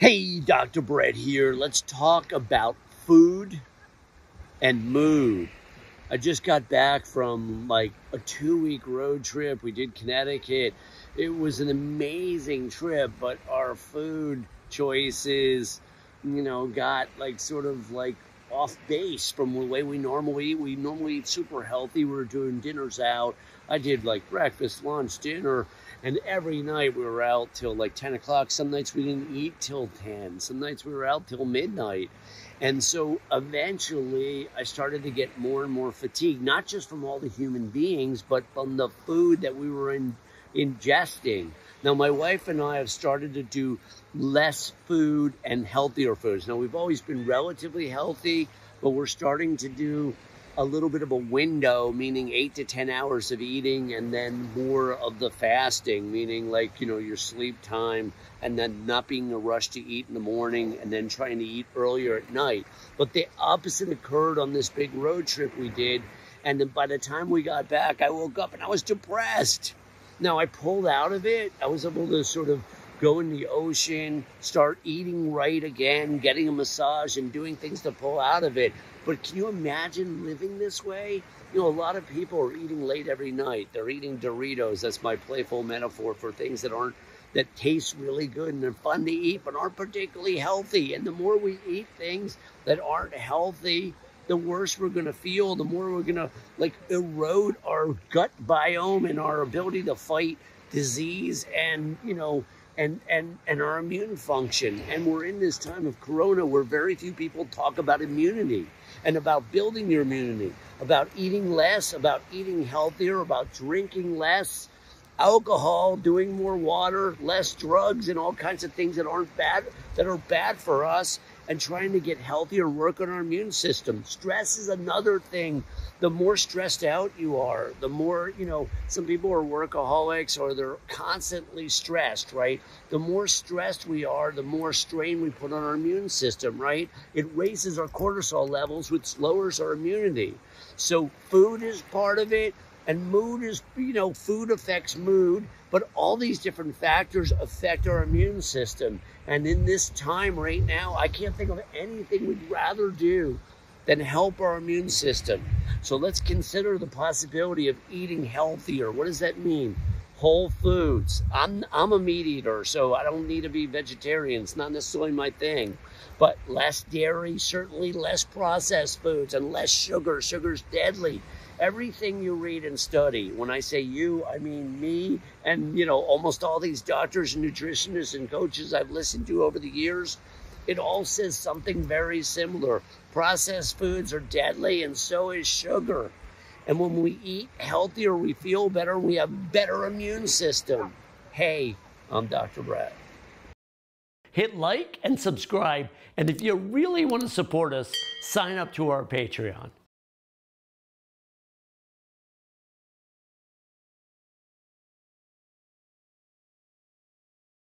Hey, Dr. Brett here. Let's talk about food and mood. I just got back from like a 2-week road trip. We did Connecticut. It was an amazing trip, but our food choices, got sort of off base from the way we normally eat. We normally eat super healthy. We were doing dinners out. I did breakfast, lunch, dinner, and every night we were out till 10 o'clock. Some nights we didn't eat till 10. Some nights we were out till midnight. And so eventually I started to get more and more fatigued, not just from all the human beings, but from the food that we were ingesting. Now, my wife and I have started to do less food and healthier foods. Now, we've always been relatively healthy, but we're starting to do a little bit of a window, meaning 8 to 10 hours of eating, and then more of the fasting, meaning your sleep time, and then not being in a rush to eat in the morning, and then trying to eat earlier at night. But the opposite occurred on this big road trip we did, and then by the time we got back, I woke up and I was depressed. Now, I pulled out of it. I was able to sort of go in the ocean, start eating right again, getting a massage, and doing things to pull out of it. But can you imagine living this way? A lot of people are eating late every night. They're eating Doritos. That's my playful metaphor for things that taste really good and they're fun to eat, but aren't particularly healthy. And the more we eat things that aren't healthy, the worse we're going to feel, the more we're going to erode our gut biome and our ability to fight disease and our immune function. And we're in this time of Corona where very few people talk about immunity and about building your immunity, about eating less, about eating healthier, about drinking less alcohol, doing more water, less drugs, and all kinds of things that are bad for us, and trying to get healthier and work on our immune system. Stress is another thing. The more stressed out you are, the more, some people are workaholics or they're constantly stressed, right? The more stressed we are, the more strain we put on our immune system, right? It raises our cortisol levels, which lowers our immunity. So food is part of it. And mood is, food affects mood, but all these different factors affect our immune system. And in this time right now, I can't think of anything we'd rather do than help our immune system. So let's consider the possibility of eating healthier. What does that mean? Whole foods. I'm a meat eater, so I don't need to be vegetarian. It's not necessarily my thing. But less dairy, certainly less processed foods, and less sugar. Sugar's deadly. Everything you read and study, when I say you, I mean me, and almost all these doctors and nutritionists and coaches I've listened to over the years, it all says something very similar. Processed foods are deadly, and so is sugar. And when we eat healthier, we feel better, and we have a better immune system. Hey, I'm Dr. Brett. Hit like and subscribe, and if you really want to support us, sign up to our Patreon.